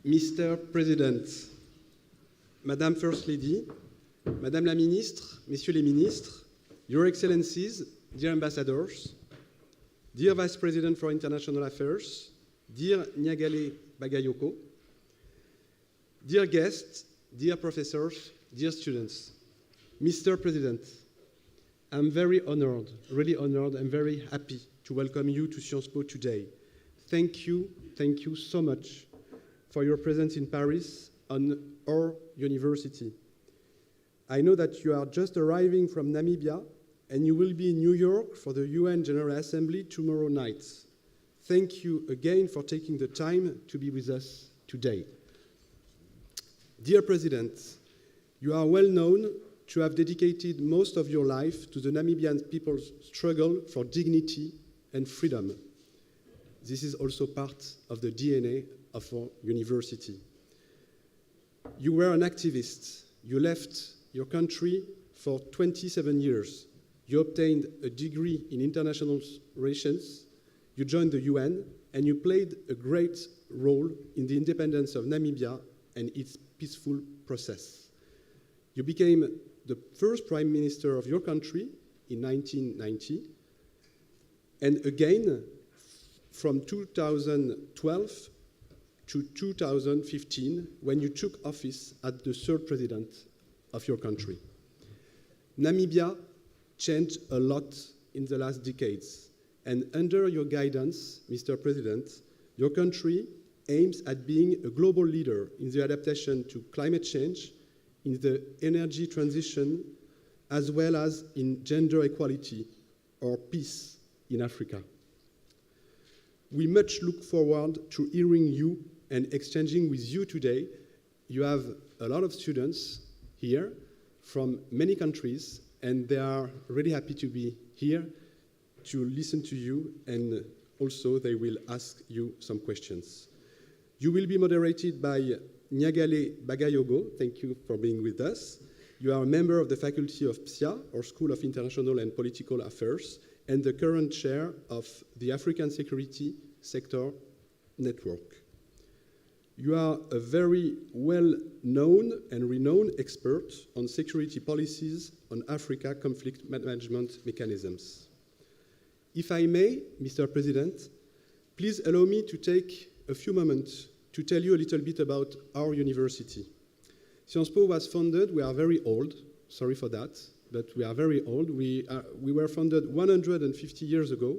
Mr. President, Madame First Lady, Madame la Ministre, Messieurs les Ministres, Your Excellencies, dear Ambassadors, dear Vice President for International Affairs, dear Nyagale Bagayoko, dear guests, dear professors, dear students, Mr. President, I'm very honored, really honored, and very happy to welcome you to Sciences Po today. Thank you so much for your presence in Paris on our university. I know that you are just arriving from Namibia and you will be in New York for the UN General Assembly tomorrow night. Thank you again for taking the time to be with us today. Dear President, you are well known to have dedicated most of your life to the Namibian people's struggle for dignity and freedom. This is also part of the DNA of our university. You were an activist. You left your country for 27 years. You obtained a degree in international relations. You joined the UN, and you played a great role in the independence of Namibia and its peaceful process. You became the first prime minister of your country in 1990, and again from 2012 to 2015, when you took office as the third president of your country. Namibia changed a lot in the last decades, and under your guidance, Mr. President, your country aims at being a global leader in the adaptation to climate change, in the energy transition, as well as in gender equality or peace in Africa. We much look forward to hearing you and exchanging with you today. You have a lot of students here from many countries, and they are really happy to be here to listen to you, and also they will ask you some questions. You will be moderated by Nyagale Bagayogo. Thank you for being with us. You are a member of the faculty of PSIA, or School of International and Political Affairs, and the current chair of the African Security Sector Network. You are a very well-known and renowned expert on security policies on Africa conflict management mechanisms. If I may, Mr. President, please allow me to take a few moments to tell you a little bit about our university. Sciences Po was founded, we are very old, sorry for that, but we are very old. We were founded 150 years ago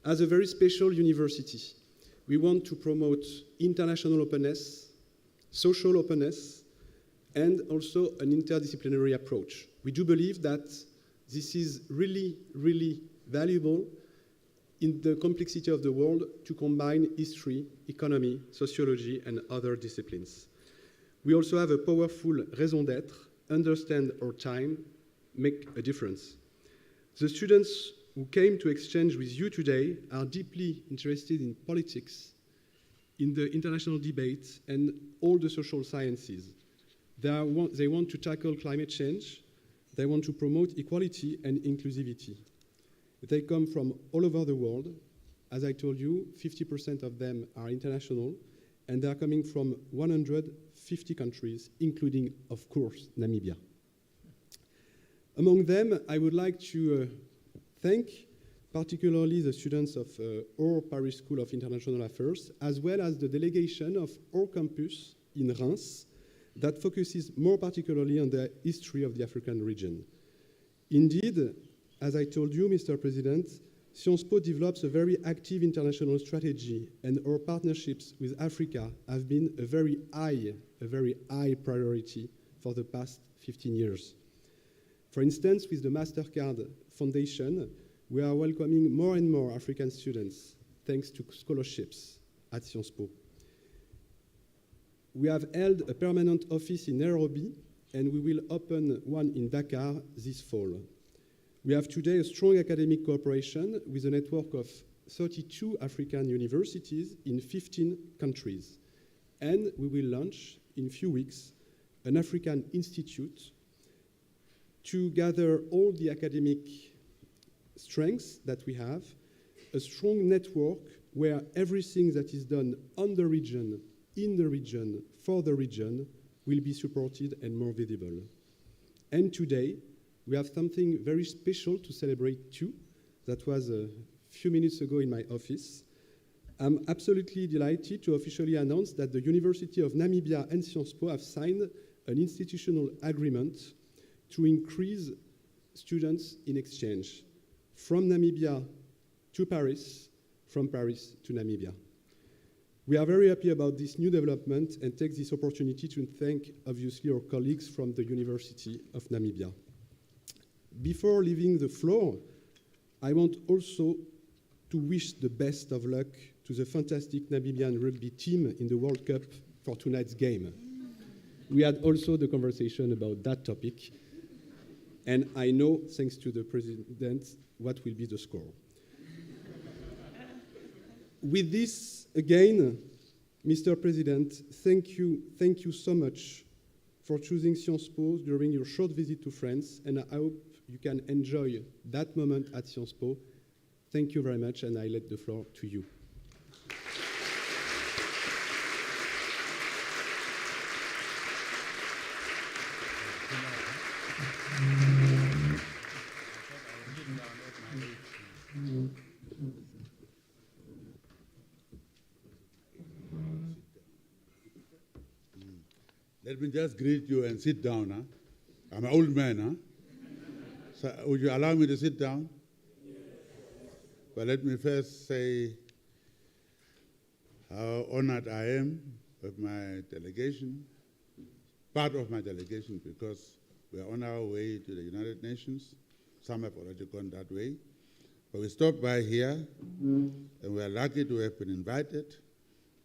as a very special university. We want to promote international openness, social openness, and also an interdisciplinary approach. We do believe that this is really, really valuable in the complexity of the world to combine history, economy, sociology, and other disciplines. We also have a powerful raison d'être, understand our time, make a difference. The students who came to exchange with you today are deeply interested in politics, in the international debate, and all the social sciences. They want to tackle climate change. They want to promote equality and inclusivity. They come from all over the world. As I told you, 50% of them are international, and they are coming from 150 countries, including, of course, Namibia. Among them, I would like to thank particularly the students of our Paris School of International Affairs, as well as the delegation of our campus in Reims that focuses more particularly on the history of the African region. Indeed, as I told you, Mr. President, Sciences Po develops a very active international strategy, and our partnerships with Africa have been a very high priority for the past 15 years. For instance, with the MasterCard Foundation, we are welcoming more and more African students thanks to scholarships at Sciences Po. We have held a permanent office in Nairobi, and we will open one in Dakar this fall. We have today a strong academic cooperation with a network of 32 African universities in 15 countries. And we will launch in a few weeks an African Institute to gather all the academic strengths that we have, a strong network where everything that is done on the region in the region, for the region, will be supported and more visible. And today, we have something very special to celebrate too. That was a few minutes ago in my office. I'm absolutely delighted to officially announce that the University of Namibia and Sciences Po have signed an institutional agreement to increase students in exchange from Namibia to Paris, from Paris to Namibia. We are very happy about this new development and take this opportunity to thank, obviously, our colleagues from the University of Namibia. Before leaving the floor, I want also to wish the best of luck to the fantastic Namibian rugby team in the World Cup for tonight's game. We had also the conversation about that topic, and I know, thanks to the President, what will be the score. With this, again, Mr. President, thank you so much for choosing Sciences Po during your short visit to France, and I hope you can enjoy that moment at Sciences Po. Thank you very much, and I let the floor to you. Let me just greet you and sit down. Huh? I'm an old man. Huh? So would you allow me to sit down? Yes. But let me first say how honored I am with my delegation, part of my delegation, because we are on our way to the United Nations. Some have already gone that way. But we stopped by here, and we are lucky to have been invited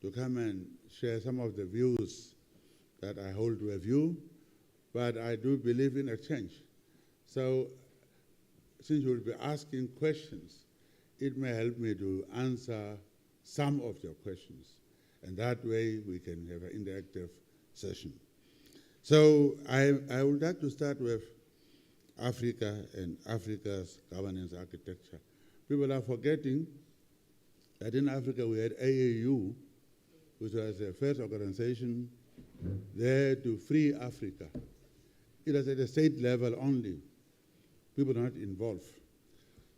to come and share some of the views that I hold with you, but I do believe in exchange. So since you will be asking questions, it may help me to answer some of your questions, and that way we can have an interactive session. So I would like to start with Africa and Africa's governance architecture. People are forgetting that in Africa we had AAU, which was the first organization there to free Africa. It was at the state level only. People are not involved.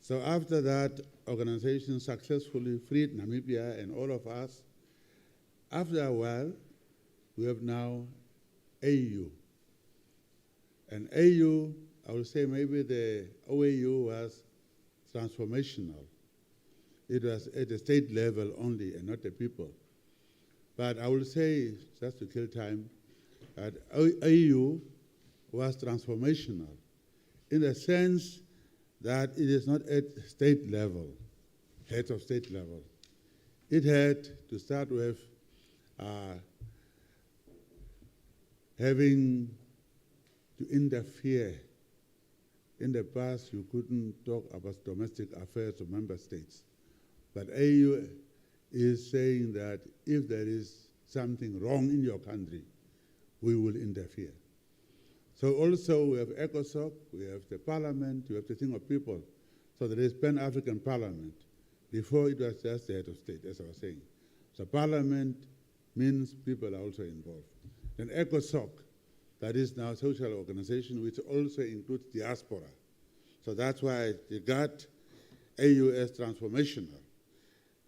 So after that, organization successfully freed Namibia and all of us. After a while, we have now AU. And AU, I would say maybe the OAU was transformational. It was at the state level only and not the people. But I will say, just to kill time, that AU was transformational in the sense that it is not at state level, head of state level. It had to start with having to interfere. In the past, you couldn't talk about domestic affairs of member states. But AU is saying that if there is something wrong in your country, we will interfere. So also we have ECOSOC, we have the parliament, we have the thing of people. So there is Pan-African Parliament. Before it was just the head of state, as I was saying. So parliament means people are also involved. Then ECOSOC, that is now a social organization which also includes diaspora. So that's why they got AU as transformational.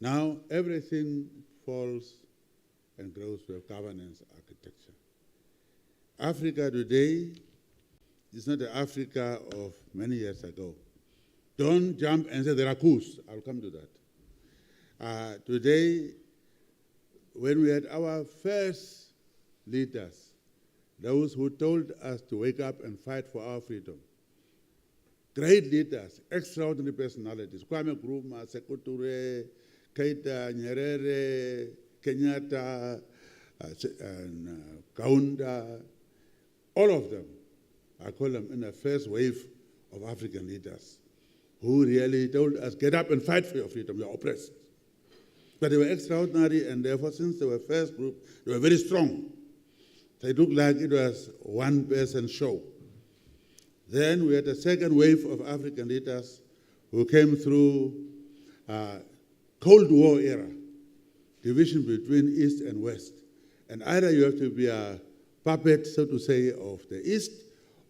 Now, everything falls and grows with governance architecture. Africa today is not the Africa of many years ago. Don't jump and say there are coups. I'll come to that. Today, when we had our first leaders, those who told us to wake up and fight for our freedom, great leaders, extraordinary personalities, Kwame Nkrumah, Sekou Touré, Keita, Nyerere, Kenyatta, and Kaunda, all of them, I call them in the first wave of African leaders who really told us, get up and fight for your freedom, you're oppressed. But they were extraordinary, and therefore, since they were first group, they were very strong. So it looked like it was one-person show. Then we had a second wave of African leaders who came through Cold War era, division between East and West. And either you have to be a puppet, so to say, of the East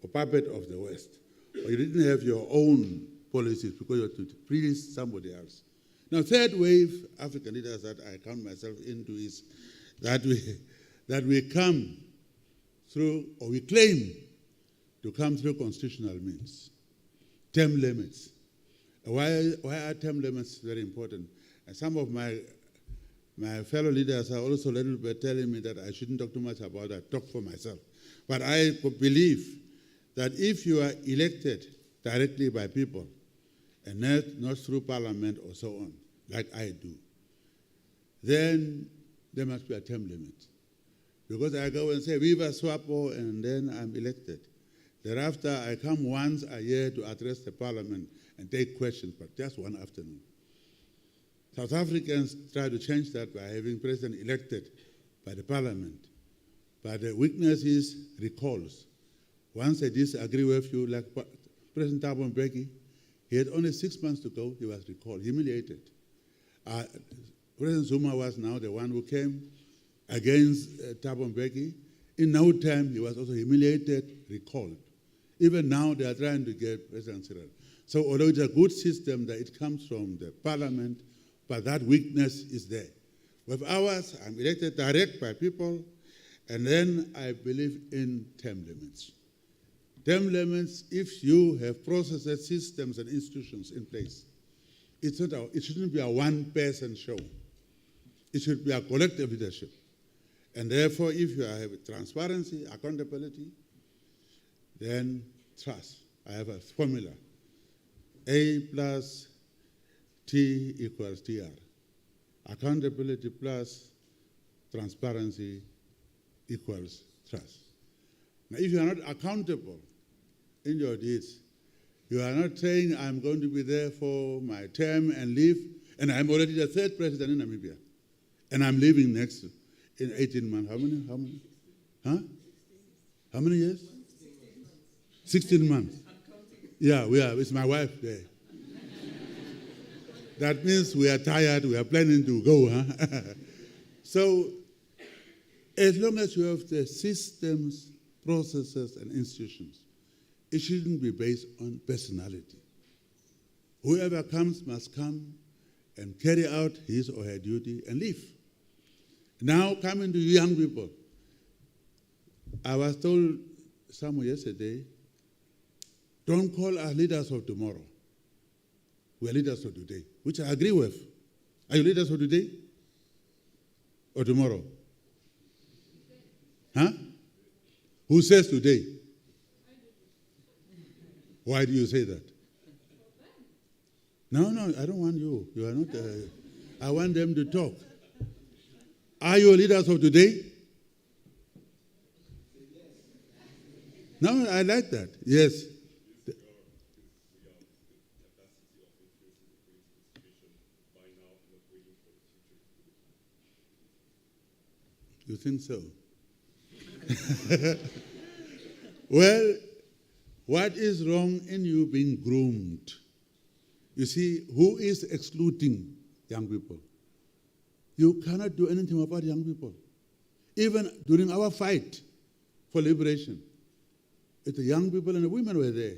or puppet of the West. Or you didn't have your own policies because you had to please somebody else. Now, third wave African leaders that I count myself into is that we come through, or we claim to come through constitutional means. Term limits. Why are term limits very important? And some of my fellow leaders are also a little bit telling me that I shouldn't talk too much about that, talk for myself. But I believe that if you are elected directly by people and not through parliament or so on, like I do, then there must be a term limit. Because I go and say, Viva Swapo, and then I'm elected. Thereafter, I come once a year to address the parliament and take questions, but just one afternoon. South Africans try to change that by having president elected by the parliament. But the weakness is recalls. Once they disagree with you, like President Thabo Mbeki, he had only 6 months to go, he was recalled, humiliated. President Zuma was now the one who came against Thabo Mbeki. In no time, he was also humiliated, recalled. Even now, they are trying to get President Cyril. So although it's a good system that it comes from the parliament, but that weakness is there. With ours, I'm elected direct by people, and then I believe in term limits. Term limits, if you have processes, systems, and institutions in place, it shouldn't be a one-person show. It should be a collective leadership. And therefore, if you have transparency, accountability, then trust. I have a formula. A plus T equals TR. Accountability plus transparency equals trust. Now, if you are not accountable in your deeds, you are not saying, I'm going to be there for my term and leave, and I'm already the third president in Namibia, and I'm leaving next in 18 months. How many? Huh? How many years? 16 months. Yeah, it's my wife there. That means we are tired, we are planning to go, huh? So, as long as you have the systems, processes, and institutions, it shouldn't be based on personality. Whoever comes must come and carry out his or her duty and leave. Now, coming to young people, I was told somewhere yesterday, don't call us leaders of tomorrow. We are leaders of today, which I agree with. Are you leaders of today or tomorrow? Huh? Who says today? Why do you say that? No, I don't want you. You are not. I want them to talk. Are you leaders of today? No, I like that. Yes. You think so? Well, what is wrong in you being groomed? You see, who is excluding young people? You cannot do anything about young people. Even during our fight for liberation, it's the young people and the women were there.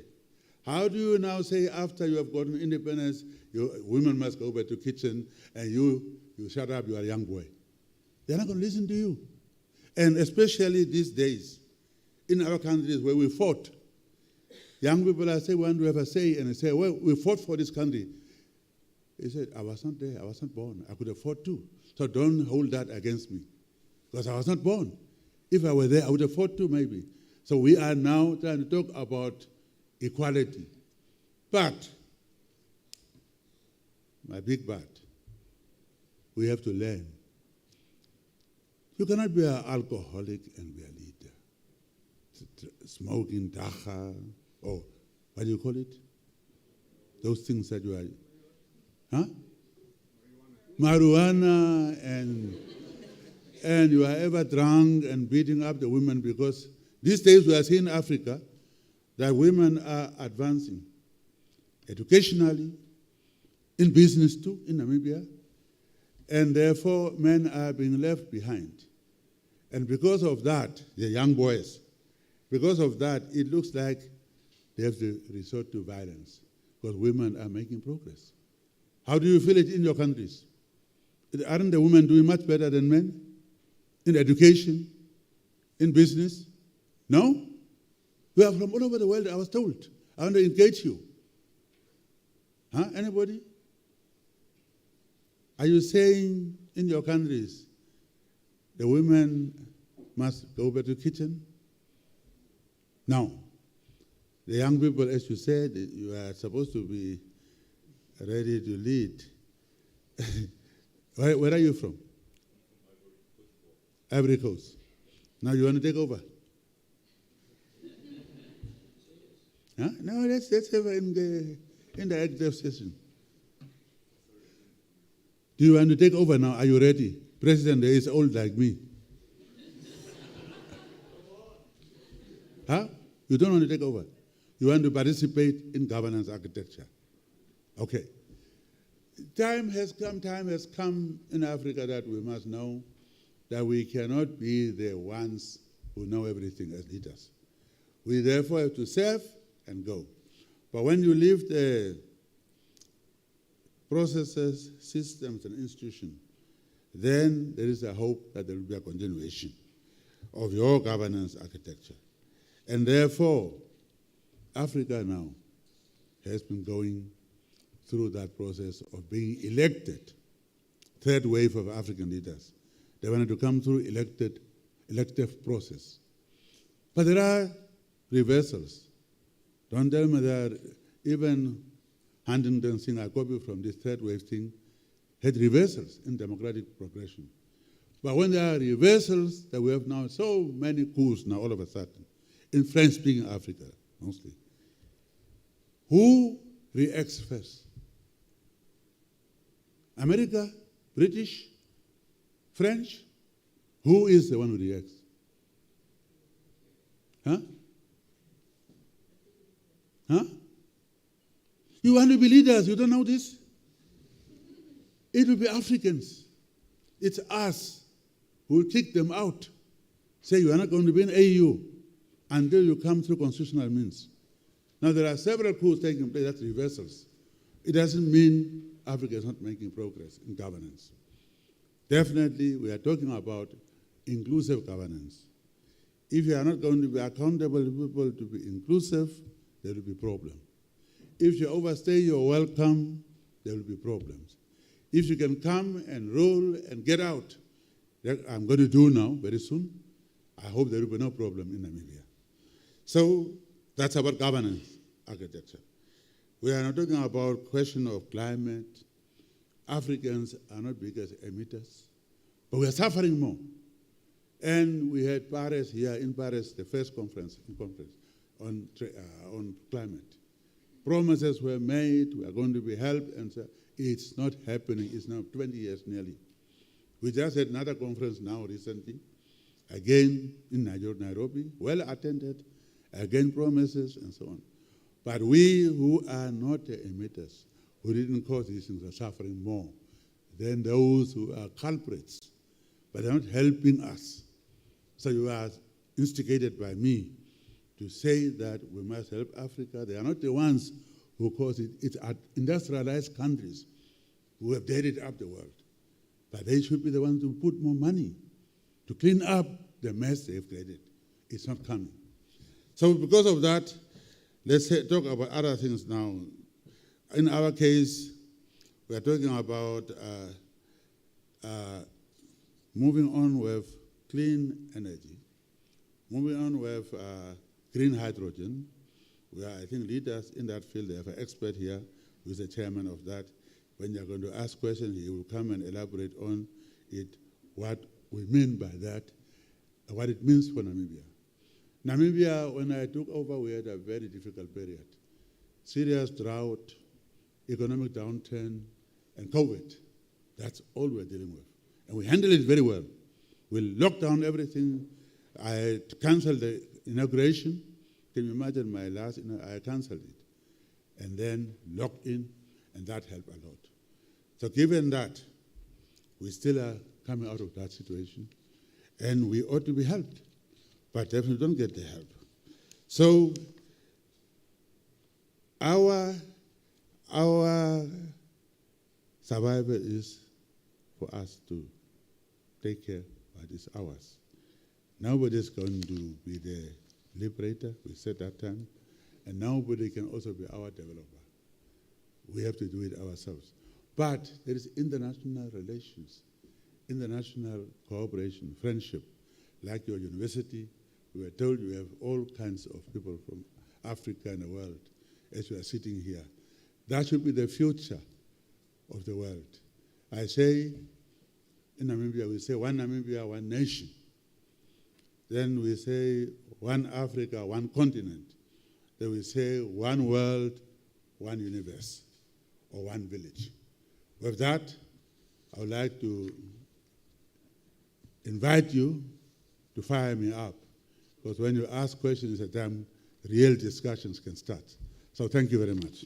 How do you now say after you have gotten independence, women must go back to the kitchen and you shut up, you are a young boy? They're not going to listen to you. And especially these days, in our countries where we fought, young people are saying, want to have a say, and they say, well, we fought for this country. He said, I was not there, I was not born. I could have fought too. So don't hold that against me, because I was not born. If I were there, I would have fought too, maybe. So we are now trying to talk about equality. But, my big but, we have to learn. You cannot be an alcoholic and be a leader. Smoking dacha, or what do you call it? Those things that you are, huh? Marijuana, and you are ever drunk and beating up the women, because these days we are seeing in Africa that women are advancing educationally, in business too, in Namibia, and therefore men are being left behind. And because of that, the young boys, because of that, it looks like they have to resort to violence because women are making progress. How do you feel it in your countries? Aren't the women doing much better than men? In education? In business? No? We are from all over the world, I was told. I want to engage you. Huh? Anybody? Are you saying in your countries the women must go back to the kitchen? No. The young people, as you said, you are supposed to be ready to lead. Where are you from? Ivory Coast. Now you want to take over? Huh? No, let's have in the active session. Do you want to take over now? Are you ready? President is old like me. Huh? You don't want to take over. You want to participate in governance architecture. Okay. Time has come in Africa that we must know that we cannot be the ones who know everything as leaders. We therefore have to serve and go. But when you leave the processes, systems, and institutions, then there is a hope that there will be a continuation of your governance architecture. And therefore, Africa now has been going through that process of being elected, third wave of African leaders. They wanted to come through elective process. But there are reversals. Don't tell me that even Huntington Singh, I copy from this third wave thing, had reversals in democratic progression. But when there are reversals, that we have now so many coups now all of a sudden, in French-speaking Africa mostly, who reacts first? America, British, French? Who is the one who reacts? Huh? Huh? You want to be leaders, you don't know this? It will be Africans. It's us who will kick them out. Say you are not going to be in AU until you come through constitutional means. Now there are several coups taking place, that's reversals. It doesn't mean Africa is not making progress in governance. Definitely we are talking about inclusive governance. If you are not going to be accountable to people to be inclusive, there will be problems. If you overstay your welcome, there will be problems. If you can come and roll and get out, like I'm going to do now very soon, I hope there will be no problem in Namibia. So that's about governance architecture. We are not talking about question of climate. Africans are not biggest emitters, but we are suffering more. And we had Paris here in Paris, the first conference on climate. Promises were made, we are going to be helped, and so it's not happening. It's now 20 years nearly. We just had another conference now recently, again in Nairobi, well attended, again promises and so on. But we who are not the emitters, who didn't cause these things, are suffering more than those who are culprits, but they're not helping us. So you are instigated by me to say that we must help Africa. They are not the ones who cause it. It's industrialized countries who have dirtied up the world. But they should be the ones who put more money to clean up the mess they've created. It's not coming. So because of that, let's talk about other things now. In our case, we are talking about moving on with clean energy, moving on with green hydrogen. We are, I think, leaders in that field. They have an expert here who is the chairman of that. When you're going to ask questions, he will come and elaborate on it, what we mean by that, what it means for Namibia. Namibia, when I took over, we had a very difficult period. Serious drought, economic downturn, and COVID. That's all we're dealing with. And we handled it very well. We locked down everything. I canceled the inauguration. Can you imagine my last, I canceled it. And then locked in, and that helped a lot. So given that, we still are coming out of that situation. and we ought to be helped, but definitely don't get the help. So our survival is for us to take care of this ours. Nobody's going to be the liberator, we said that time, and nobody can also be our developer. We have to do it ourselves. But there is international relations, international cooperation, friendship, like your university. We were told you have all kinds of people from Africa and the world as you are sitting here. That should be the future of the world. I say, in Namibia, we say one Namibia, one nation. Then we say one Africa, one continent. Then we say one world, one universe, or one village. With that, I would like to invite you to fire me up, because when you ask questions at time, real discussions can start. So thank you very much.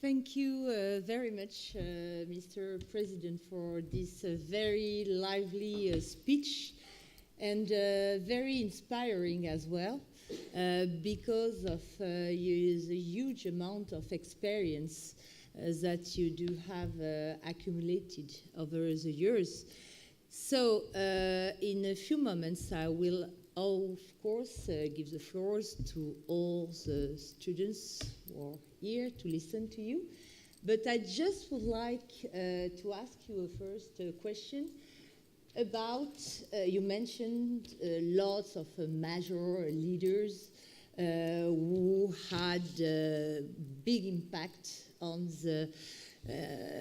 Thank you very much, Mr. President, for this very lively speech and very inspiring as well, because of the huge amount of experience that you do have accumulated over the years. So in a few moments, I will, of course, give the floors to all the students who are here to listen to you. But I just would like to ask you a first question about, you mentioned lots of major leaders who had big impact on the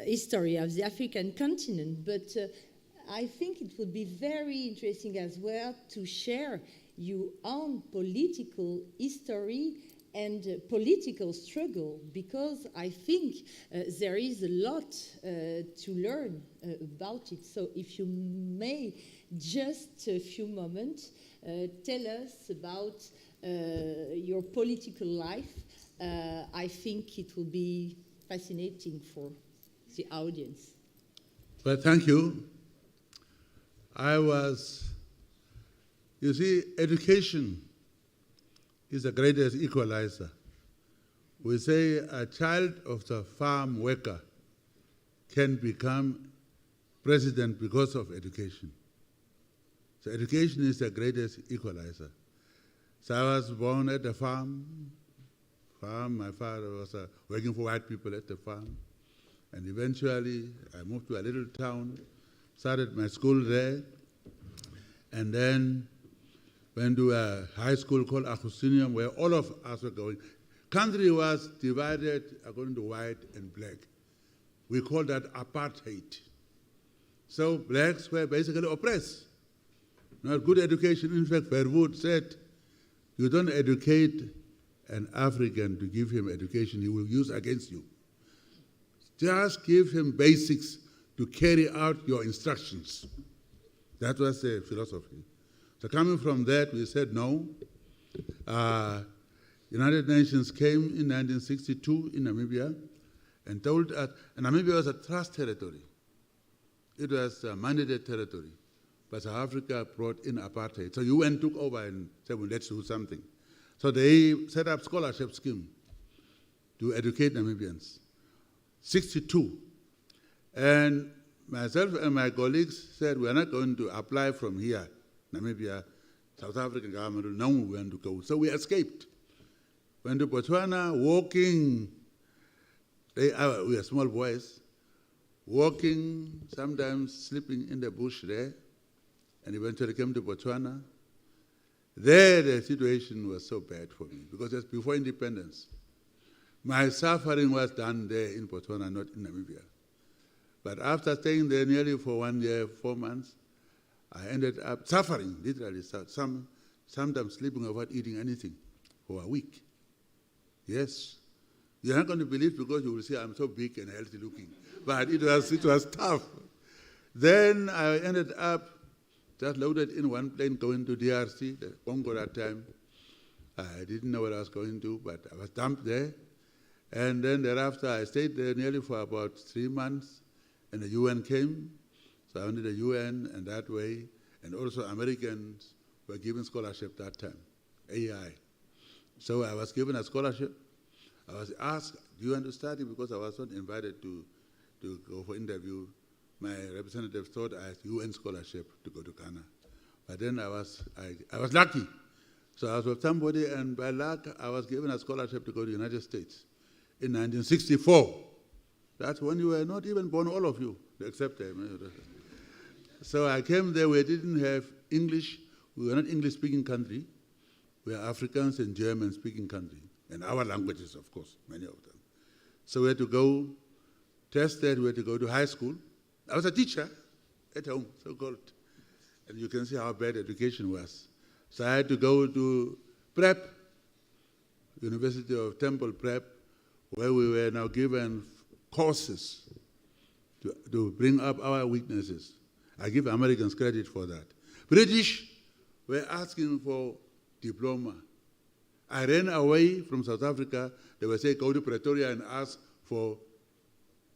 history of the African continent. But I think it would be very interesting as well to share your own political history and political struggle, because I think there is a lot to learn about it. So if you may, just a few moments, tell us about your political life. I think it will be fascinating for the audience. Well, thank you. You see, education is the greatest equalizer. We say a child of the farm worker can become president because of education. So education is the greatest equalizer. So I was born at the farm. My father was working for white people at the farm. And eventually I moved to a little town, started my school there, and then went to a high school called Agustinium, where all of us were going. Country was divided according to white and black. We call that apartheid. So blacks were basically oppressed. Not good education. In fact, Verwoerd said, you don't educate an African to give him education he will use against you. Just give him basics to carry out your instructions. That was the philosophy. So coming from that, we said no. United Nations came in 1962 in Namibia and told us, and Namibia was a trust territory. It was a mandated territory. But South Africa brought in apartheid. So UN took over and said, well, let's do something. So they set up scholarship scheme to educate Namibians. 62. And myself and my colleagues said, we're not going to apply from here, Namibia. South African government will know we want to go. So we escaped. Went to Botswana, walking. We are small boys, walking, sometimes sleeping in the bush there, and eventually came to Botswana. There, the situation was so bad for me, because it's before independence. My suffering was done there in Botswana, not in Namibia. But after staying there nearly for 1 year, 4 months, I ended up suffering, literally, some sometimes sleeping without eating anything for a week. Yes. You're not going to believe because you will see I'm so big and healthy looking. But it was tough. Then I ended up just loaded in one plane going to DRC, the Congo that time. I didn't know what I was going to, but I was dumped there. And then thereafter, I stayed there nearly for about 3 months, and the UN came. So I went to the UN, and that way, and also Americans were given scholarship that time, AI. So I was given a scholarship. I was asked, do you want to study? Because I was not invited to go for interview. My representative thought I had UN scholarship to go to Ghana. But then I was lucky. So I was with somebody, and by luck, I was given a scholarship to go to the United States in 1964. That's when you were not even born, all of you, except him. So I came there. We didn't have English. We were not English-speaking country. We are Africans and German-speaking country, and our languages, of course, many of them. So we had to go, tested, we had to go to high school. I was a teacher at home, so-called, and you can see how bad education was. So I had to go to prep, University of Temple Prep, where we were now given courses to bring up our weaknesses. I give Americans credit for that. British were asking for diploma. I ran away from South Africa. They were saying, go to Pretoria and ask for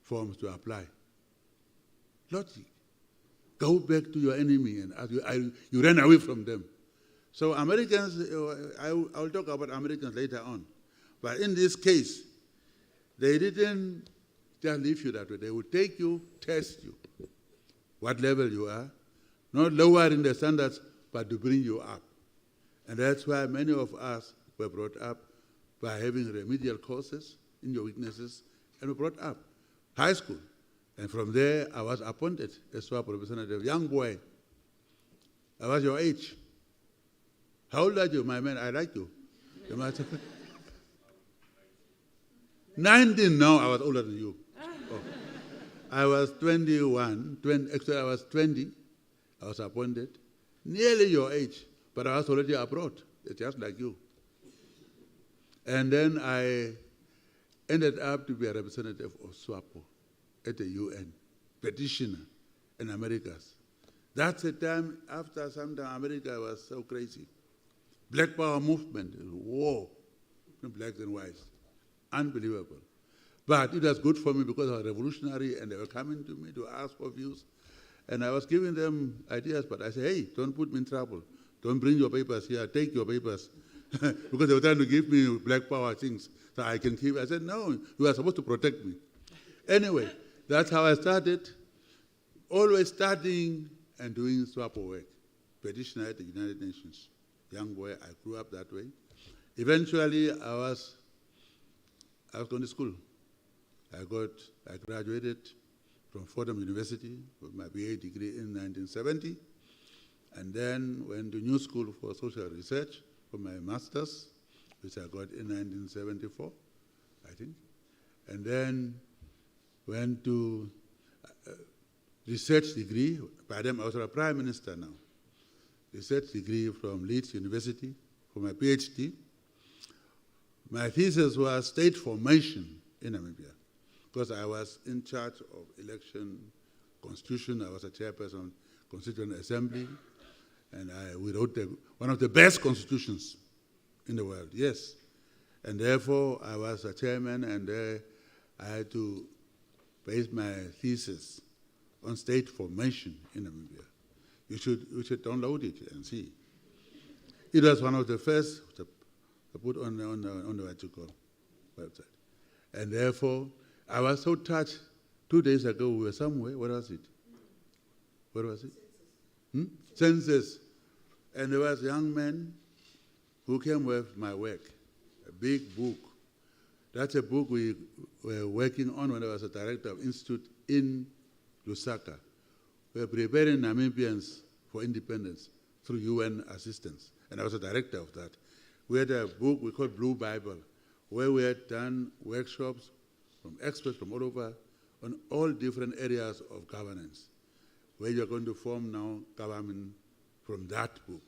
forms to apply. Logic. Go back to your enemy and ask. You ran away from them. So Americans, I'll talk about Americans later on. But in this case, they didn't just leave you that way. They would take you, test you, what level you are, not lowering the standards, but to bring you up. And that's why many of us were brought up by having remedial courses in your weaknesses, and were brought up. High school. And from there, I was appointed as SWAP representative, young boy. I was your age. How old are you, my man? I like you. 19 now, I was older than you. Oh. I was 21, actually I was 20. I was appointed, nearly your age, but I was already abroad, just like you. And then I ended up to be a representative of SWAPO at the UN, petitioner in Americas. That's the time, after some time, America was so crazy. Black Power movement, war, blacks and whites, unbelievable. But it was good for me because I was revolutionary, and they were coming to me to ask for views. And I was giving them ideas, but I said, hey, don't put me in trouble. Don't bring your papers here, take your papers. Because they were trying to give me Black Power things so I can keep. I said, no, you are supposed to protect me. Anyway, that's how I started, always studying and doing SWAPO work. Petitioner at the United Nations. Young boy, I grew up that way. Eventually, I was going to school. I graduated from Fordham University with my BA degree in 1970, and then went to New School for Social Research for my master's, which I got in 1974, I think. And then went to research degree. By then I was a prime minister now. Research degree from Leeds University for my PhD. My thesis was state formation in Namibia, because I was in charge of election, constitution. I was a chairperson of Constituent Assembly, and we wrote one of the best constitutions in the world, yes. And therefore, I was a chairman, and I had to base my thesis on state formation in Namibia. You should download it and see. It was one of the first to put on the what you call website. And therefore, I was so touched. 2 days ago, we were somewhere. What was it? What was it? Census. And there was a young man who came with my work, a big book. That's a book we were working on when I was a director of Institute in Lusaka. We were preparing Namibians for independence through UN assistance. And I was a director of that. We had a book we called Blue Bible, where we had done workshops from experts from all over on all different areas of governance, where you're going to form now government from that book.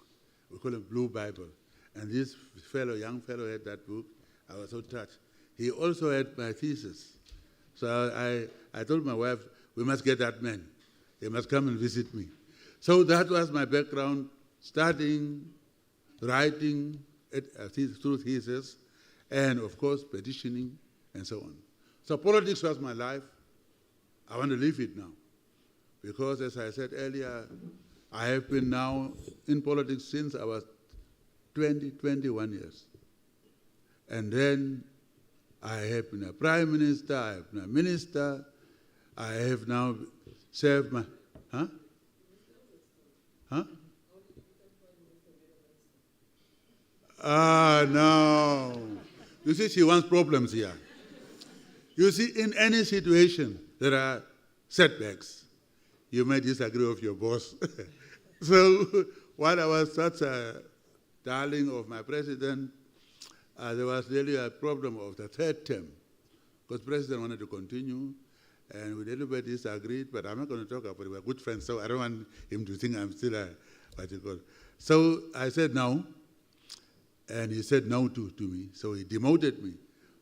We call it Blue Bible. And this young fellow had that book. I was so touched. He also had my thesis. So I told my wife, we must get that man. He must come and visit me. So that was my background, starting, writing through thesis, and of course, petitioning, and so on. So politics was my life. I want to live it now. Because as I said earlier, I have been now in politics since I was 21 years. And then I have been a prime minister, I have been a minister, I have now served my, huh? No. You see, she wants problems here. You see, in any situation, there are setbacks. You may disagree with your boss. So, while I was such a darling of my president, there was really a problem of the third term, because the president wanted to continue, and we everybody disagreed, but I'm not going to talk about it. We're good friends, so I don't want him to think I'm still what you call. So I said no, and he said no to me. So he demoted me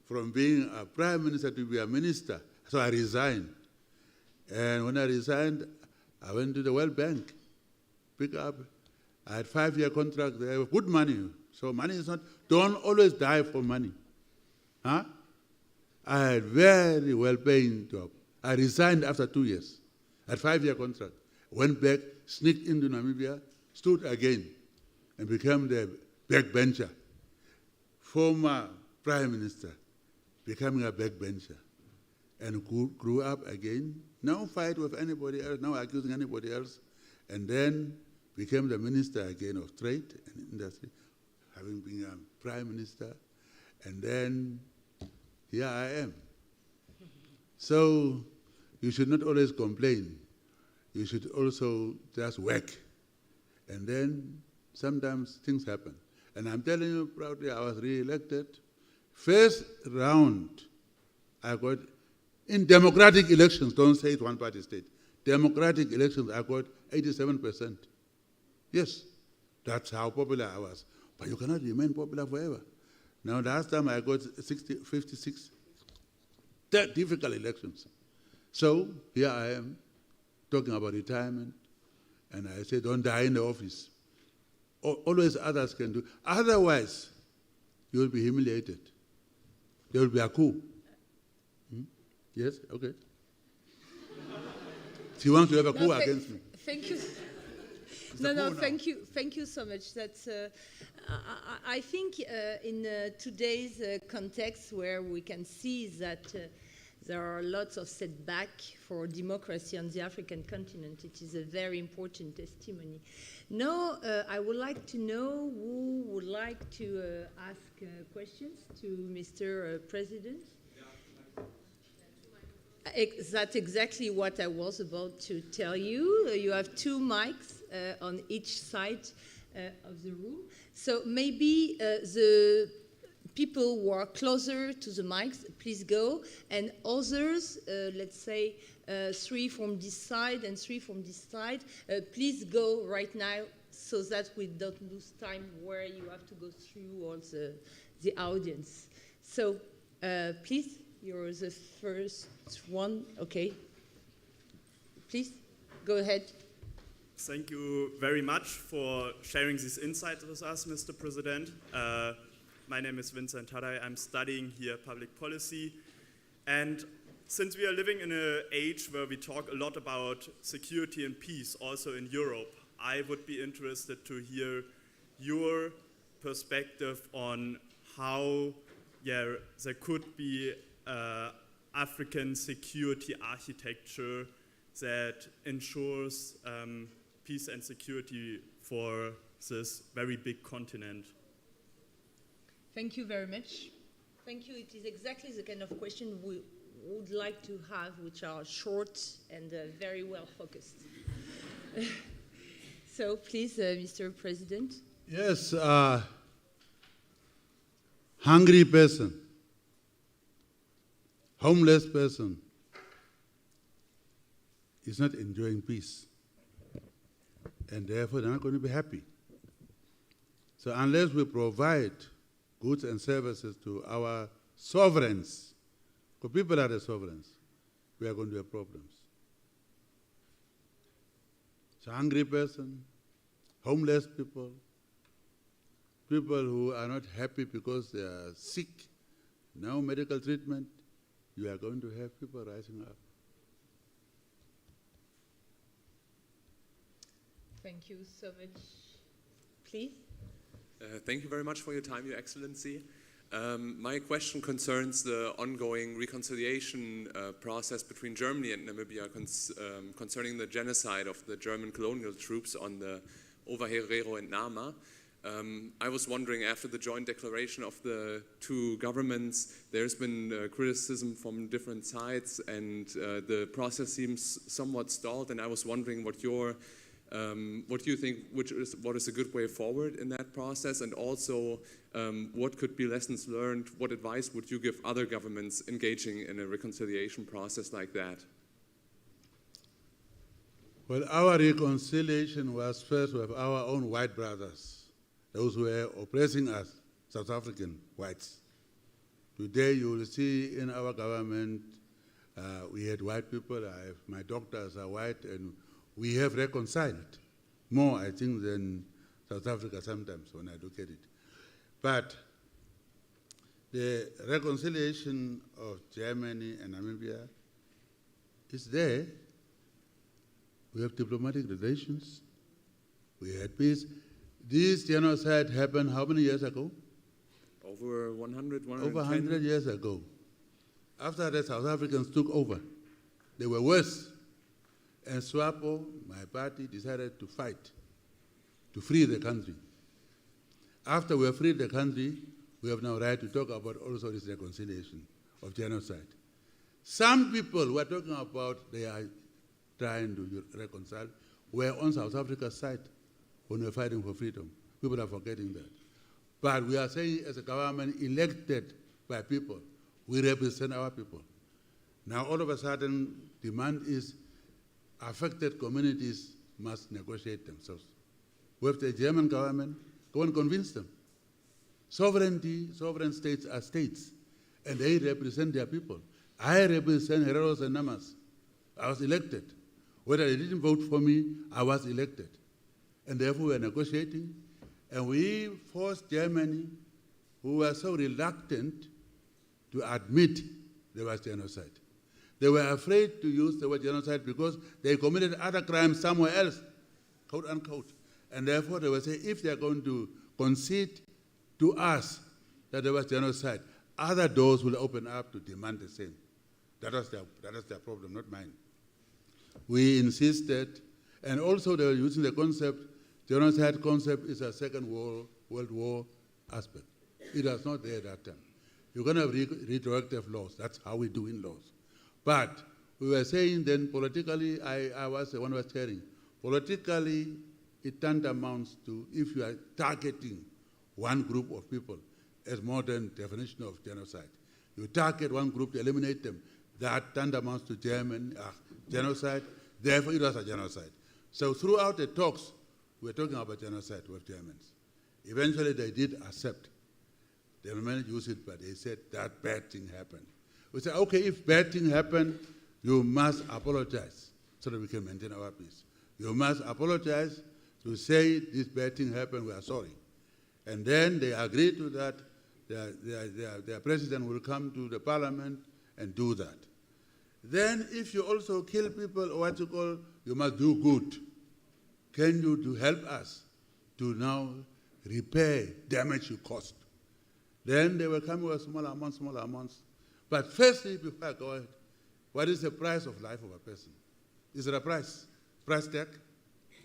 from being a prime minister to be a minister. So I resigned. And when I resigned, I went to the World Bank, pick up. I had 5-year contract there, good money. So money is not, don't always die for money. Huh? I had very well-paying job. I resigned after 2 years. I had 5-year contract. Went back, sneaked into Namibia, stood again, and became the backbencher. Former prime minister, becoming a backbencher. And grew up again. No fight with anybody else, no accusing anybody else. And then became the minister again of trade and industry, having been a prime minister. And then here I am. So you should not always complain. You should also just work. And then sometimes things happen. And I'm telling you proudly, I was re-elected. First round, I got, in democratic elections, don't say it's one-party state, democratic elections, I got 87%. Yes, that's how popular I was. But you cannot remain popular forever. Now, last time I got 56. They're difficult elections. So here I am, talking about retirement, and I say, don't die in the office. Always others can do. Otherwise, you will be humiliated. There will be a coup. Yes? Okay. She wants to have a coup against me. Thank you. Thank you so much. That's. I think in today's context, where we can see that there are lots of setbacks for democracy on the African continent, it is a very important testimony. Now, I would like to know who would like to ask questions to Mr. President. That's exactly what I was about to tell you. You have 2 mics on each side of the room. So maybe the people who are closer to the mics, please go. And others, let's say 3 from this side and 3 from this side, please go right now so that we don't lose time where you have to go through all the audience. So please. You're the first one. Okay. Please, go ahead. Thank you very much for sharing these insights with us, Mr. President. My name is Vincent Tadai. I'm studying here public policy. And since we are living in an age where we talk a lot about security and peace, also in Europe, I would be interested to hear your perspective on how there could be African security architecture that ensures peace and security for this very big continent. Thank you very much. Thank you. It is exactly the kind of question we would like to have, which are short and very well focused. So please, Mr. President. Yes, hungry person, homeless person is not enjoying peace, and therefore they're not going to be happy. So unless we provide goods and services to our sovereigns, because people are the sovereigns, we are going to have problems. So hungry person, homeless people, people who are not happy because they are sick, no medical treatment, you are going to have people rising up. Thank you so much. Please. Thank you very much for your time, Your Excellency. My question concerns the ongoing reconciliation process between Germany and Namibia concerning the genocide of the German colonial troops on the Overherero and Nama. I was wondering, after the joint declaration of the two governments, there's been criticism from different sides, and the process seems somewhat stalled, and I was wondering what do you think, what is a good way forward in that process, and also what could be lessons learned, what advice would you give other governments engaging in a reconciliation process like that? Well, our reconciliation was first with our own white brothers, those who were oppressing us, South African whites. Today you will see in our government, we had white people, my doctors are white, and we have reconciled more, I think, than South Africa sometimes when I look at it. But the reconciliation of Germany and Namibia is there. We have diplomatic relations. We had peace. This genocide happened how many years ago? Over 100, 110? Over 100 years ago. After that, South Africans took over. They were worse. And SWAPO, my party, decided to fight to free the country. After we have freed the country, we have now right to talk about also this reconciliation of genocide. Some people who are talking about they are trying to reconcile were on South Africa's side when we were fighting for freedom. People are forgetting that. But we are saying, as a government elected by people, we represent our people. Now all of a sudden, demand is affected communities must negotiate themselves. With the German government, go and convince them. Sovereign states are states, and they represent their people. I represent Hereros and Namas. I was elected. Whether they didn't vote for me, I was elected. And therefore we are negotiating, and we forced Germany, who were so reluctant to admit there was genocide. They were afraid to use the word genocide because they committed other crimes somewhere else, quote unquote. And therefore they will say, if they are going to concede to us that there was genocide, other doors will open up to demand the same. That was their problem, not mine. We insisted, and also they were using the concept, genocide concept is a Second World War aspect. It was not there at that time. You're going to have retroactive laws. That's how we do in laws. But we were saying then politically, I was the one who was chairing, politically it tantamounts to, if you are targeting one group of people as modern definition of genocide, you target one group to eliminate them, that tantamounts to genocide, therefore it was a genocide. So throughout the talks, we were talking about genocide with Germans. Eventually they did accept. They managed to use it, but they said that bad thing happened. We said, okay, if bad thing happened, you must apologize so that we can maintain our peace. You must apologize to say this bad thing happened, we are sorry. And then they agreed to that. Their president will come to the parliament and do that. Then if you also kill people, or what you call, you must do good. Can you help us to now repair damage you caused? Then they will come with small amounts. But firstly, before I go ahead, what is the price of life of a person? Is there a price? Price tag?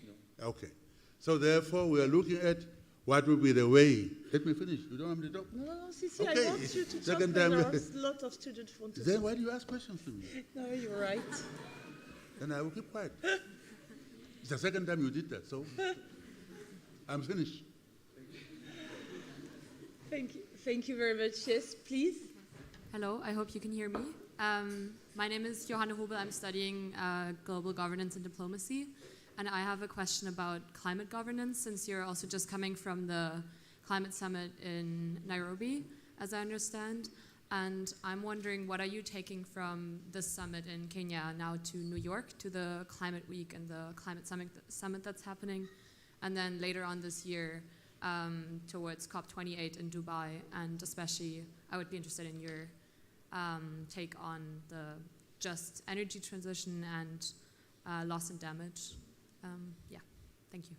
No. Okay. So therefore, we are looking at what will be the way. Let me finish. You don't want me to talk? No, Sisi, okay. I want you to Second talk. time. There's a lot of students who want to Then talk. why do you ask questions to me? No, you're right. Then I will keep quiet. It's the second time you did that, so I'm finished. Thank you very much. Yes, please. Hello, I hope you can hear me. My name is Johanna Hubel. I'm studying global governance and diplomacy. And I have a question about climate governance, since you're also just coming from the climate summit in Nairobi, as I understand. And I'm wondering, what are you taking from this summit in Kenya now to New York, to the climate week and the climate summit that's happening, and then later on this year towards COP28 in Dubai? And especially, I would be interested in your take on the just energy transition and loss and damage. Yeah, thank you.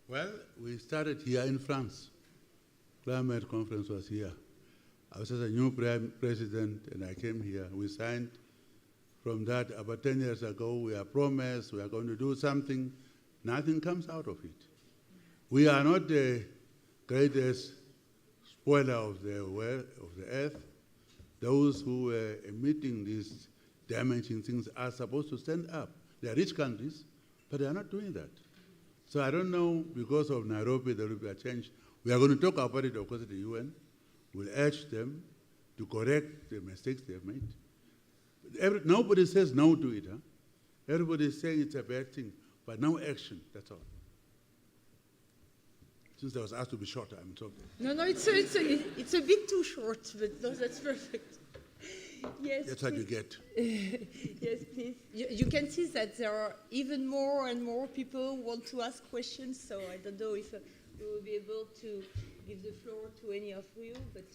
Well, we started here in France. Climate conference was here. I was just a new president, and I came here. We signed from that about 10 years ago. We are promised we are going to do something. Nothing comes out of it. We are not the greatest spoiler of the earth. Those who are emitting these damaging things are supposed to stand up. They are rich countries, but they are not doing that. So I don't know, because of Nairobi, there will be a change. We are going to talk about it, of course, at the UN. We'll urge them to correct the mistakes they've made. Nobody says no to it. Huh? Everybody is saying it's a bad thing, but no action, that's all. Since I was asked to be short, I'm talking. No, it's a bit too short, but no, that's perfect. Yes. That's what you get. Yes, please. You can see that there are even more and more people who want to ask questions, so I don't know if we will be able to give the floor to any of you, but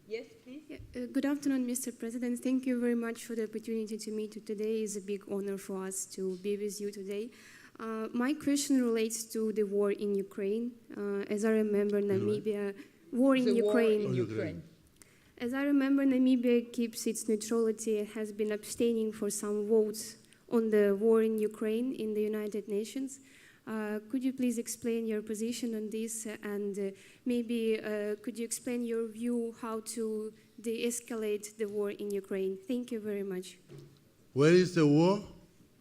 yes, please. Yeah, good afternoon, Mr. President. Thank you very much for the opportunity to meet you today. It's a big honor for us to be with you today. My question relates to the war in Ukraine. As I remember, Namibia, war in Ukraine. As I remember, Namibia keeps its neutrality and has been abstaining for some votes on the war in Ukraine in the United Nations. Could you please explain your position on this, and maybe could you explain your view how to de-escalate the war in Ukraine? Thank you very much. Where is the war?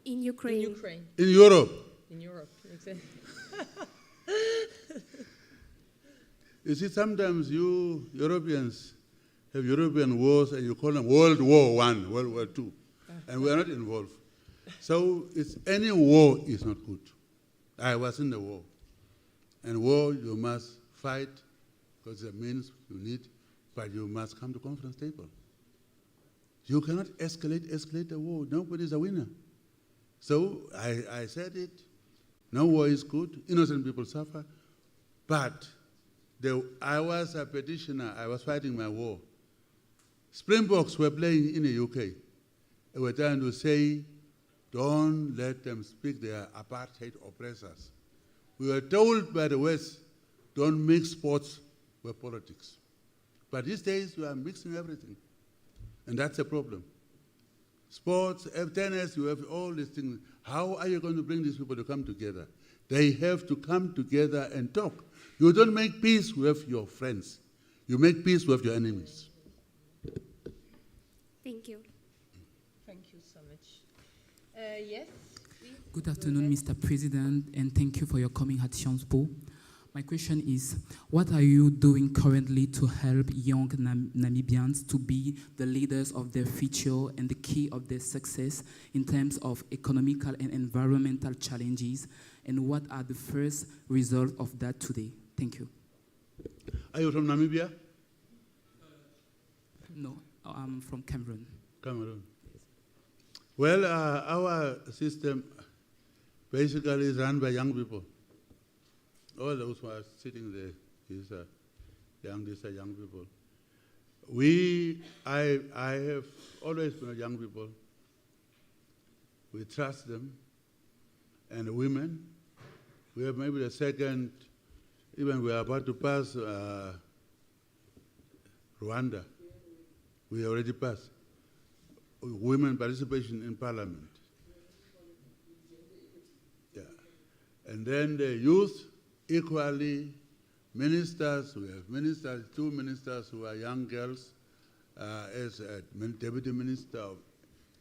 In Ukraine. In Ukraine. In Europe. In Europe, exactly. You see, sometimes you Europeans have European wars and you call them World War I, World War II, and we are not involved. So any war is not good. I was in the war. And war, you must fight, because it means you need, but you must come to conference table. You cannot escalate the war. Nobody is a winner. So I said it. No war is good. Innocent people suffer. But I was a petitioner. I was fighting my war. Springboks were playing in the UK. They were trying to say, don't let them speak their apartheid oppressors. We were told by the West, don't mix sports with politics. But these days, we are mixing everything. And that's a problem. Sports, tennis, you have all these things. How are you going to bring these people to come together? They have to come together and talk. You don't make peace with your friends. You make peace with your enemies. Thank you. Thank you so much. Yes, please. Good afternoon, Mr. President, and thank you for your coming at Sciences Po. My question is, what are you doing currently to help young Namibians to be the leaders of their future and the key of their success in terms of economical and environmental challenges, and what are the first results of that today? Thank you. Are you from Namibia? No, I'm from Cameroon. Cameroon. Well, our system basically is run by young people. All those who are sitting there, these are young people. I have always been young people. We trust them. And the women, we have maybe the second, even we are about to pass Rwanda. We already passed. Women participation in parliament. Yeah. And then the youth, equally, ministers, we have ministers, 2 ministers who are young girls, as a deputy minister of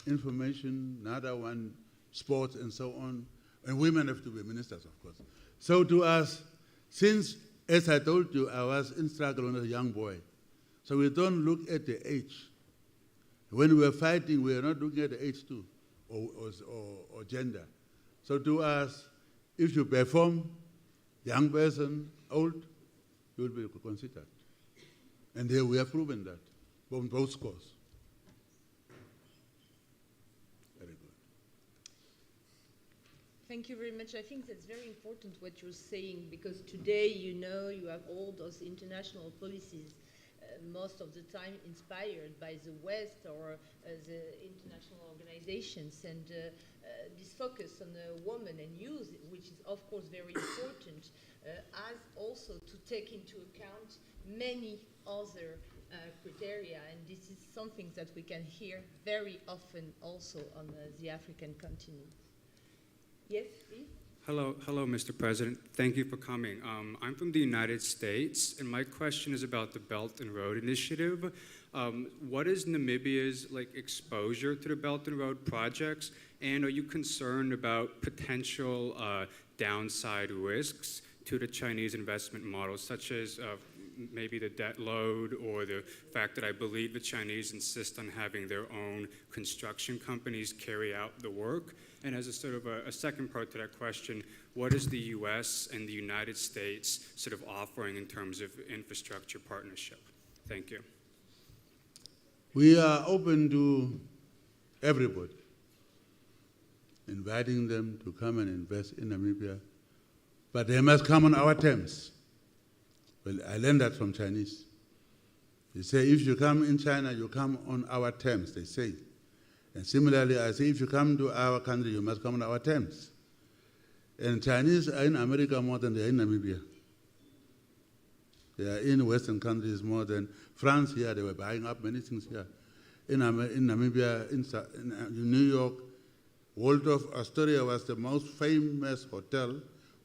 information, another one, sports and so on. And women have to be ministers, of course. So to us, since, as I told you, I was in struggle when I was a young boy, so we don't look at the age. When we are fighting, we are not looking at the age too, or gender. So to us, if you perform, young person, old, will be considered. And here we have proven that on both scores. Very good. Thank you very much. I think that's very important what you're saying, because today, you know, you have all those international policies, most of the time inspired by the West or the international organizations. And this focus on women and youth, which is of course very important, has also to take into account many other criteria, and this is something that we can hear very often also on the African continent. Yes, please. Hello, Mr. President. Thank you for coming. I'm from the United States, and my question is about the Belt and Road Initiative. What is Namibia's exposure to the Belt and Road projects, and are you concerned about potential downside risks to the Chinese investment model, such as maybe the debt load or the fact that I believe the Chinese insist on having their own construction companies carry out the work? And as a sort of a second part to that question, what is the U.S. and the United States sort of offering in terms of infrastructure partnership? Thank you. We are open to everybody, inviting them to come and invest in Namibia, but they must come on our terms. Well, I learned that from Chinese. They say, if you come in China, you come on our terms, they say. And similarly, I say, if you come to our country, you must come on our terms. And Chinese are in America more than they are in Namibia. They are in Western countries more than France here. They were buying up many things here. In Namibia, in New York, Waldorf Astoria was the most famous hotel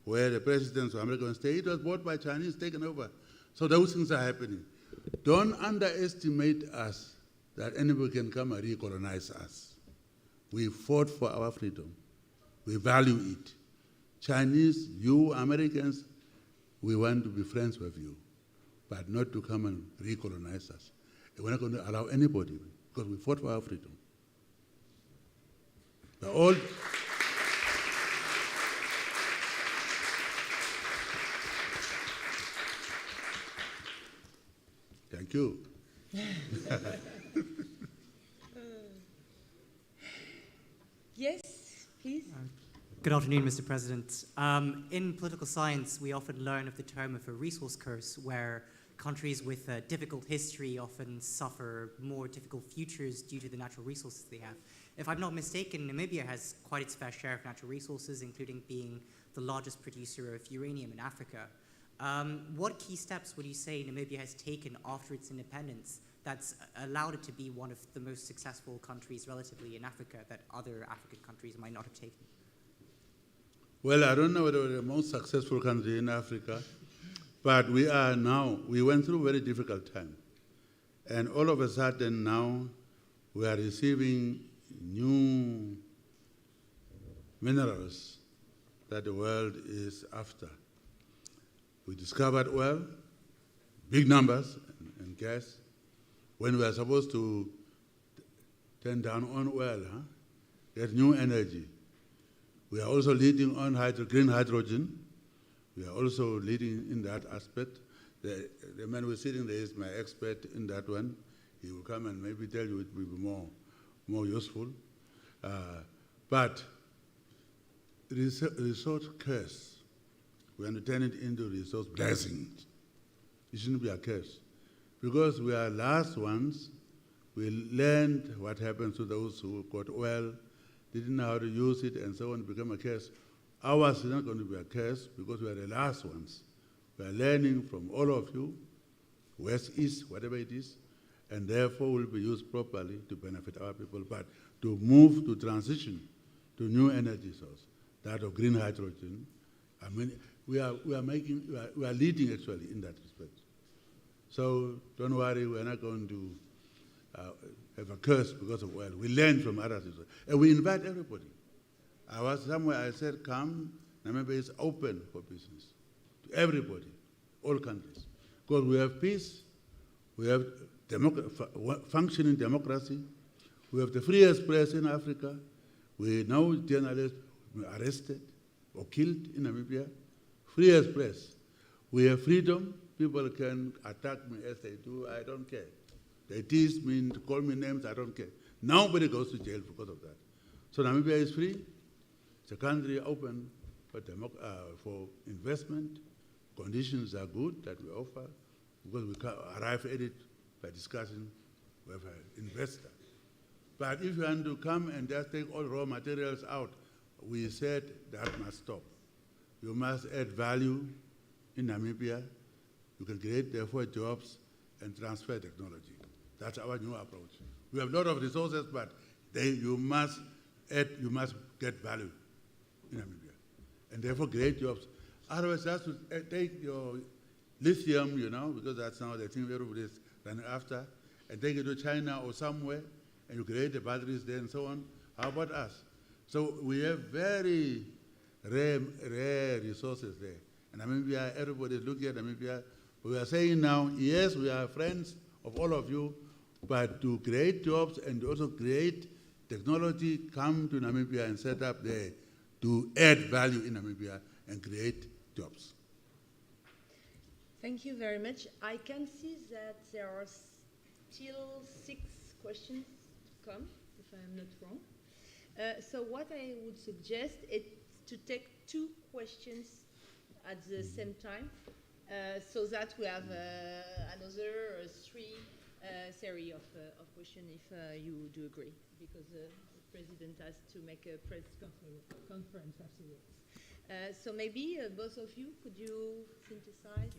where the presidents of America stayed. It was bought by Chinese, taken over. So those things are happening. Don't underestimate us, that anybody can come and recolonize us. We fought for our freedom. We value it. Chinese, you Americans, we want to be friends with you, but not to come and recolonize us. And we're not going to allow anybody, because we fought for our freedom. The old... Thank you. Yes, please. Good afternoon, Mr. President. In political science, we often learn of the term of a resource curse, where countries with a difficult history often suffer more difficult futures due to the natural resources they have. If I'm not mistaken, Namibia has quite its fair share of natural resources, including being the largest producer of uranium in Africa. What key steps would you say Namibia has taken after its independence that's allowed it to be one of the most successful countries relatively in Africa that other African countries might not have taken? Well, I don't know whether we're the most successful country in Africa, but we are now. We went through a very difficult time. And all of a sudden now, we are receiving new minerals that the world is after. We discovered oil, big numbers, and gas. When we are supposed to turn down on oil, get new energy. We are also leading on green hydrogen. We are also leading in that aspect. The man who is sitting there is my expert in that one. He will come and maybe tell you it will be more useful. But resource curse, we want to turn it into resource blessings. It shouldn't be a curse. Because we are last ones, we learned what happens to those who got oil, didn't know how to use it, and so on, become a curse. Ours is not going to be a curse because we are the last ones. We are learning from all of you, West, East, whatever it is, and therefore will be used properly to benefit our people, but to move to transition to new energy source, that of green hydrogen. I mean, we are leading actually in that respect. So don't worry, we're not going to have a curse because of oil. We learn from others. And we invite everybody. I was somewhere, I said, come, Namibia is open for business. To everybody, all countries. Because we have peace, we have functioning democracy, we have the freest press in Africa, we know journalists arrested or killed in Namibia, freest press. We have freedom, People can attack me as they do, I don't care. They tease me, call me names, I don't care. Nobody goes to jail because of that. So Namibia is free. It's a country open for investment. Conditions are good that we offer because we can arrive at it by discussion with an investor. But if you want to come and just take all raw materials out, we said that must stop. You must add value in Namibia. You can create, therefore, jobs and transfer technology. That's our new approach. We have a lot of resources, but you must get value in Namibia. And therefore, create jobs. Otherwise, just to take your lithium, because that's now the thing everybody is running after, and take it to China or somewhere, and you create the batteries there and so on. How about us? So we have very rare resources there. And Namibia, everybody is looking at Namibia. We are saying now, yes, we are friends of all of you, but to create jobs and also create technology, come to Namibia and set up there to add value in Namibia and create jobs. Thank you very much. I can see that there are still 6 questions to come, if I'm not wrong. So what I would suggest is to take 2 questions at the same time, so that we have another 3 series of questions, if you do agree, because the President has to make a press conference afterwards. So maybe both of you, could you synthesize?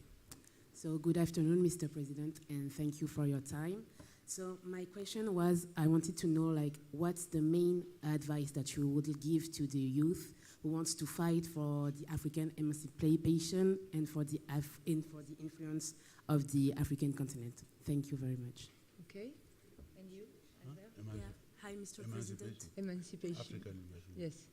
So good afternoon, Mr. President, and thank you for your time. So my question was, I wanted to know, what's the main advice that you would give to the youth who wants to fight for the African emancipation and for the influence of the African continent? Thank you very much. Okay, and you? Yeah. Hi, Mr. President. Emancipation. African emancipation. Yes.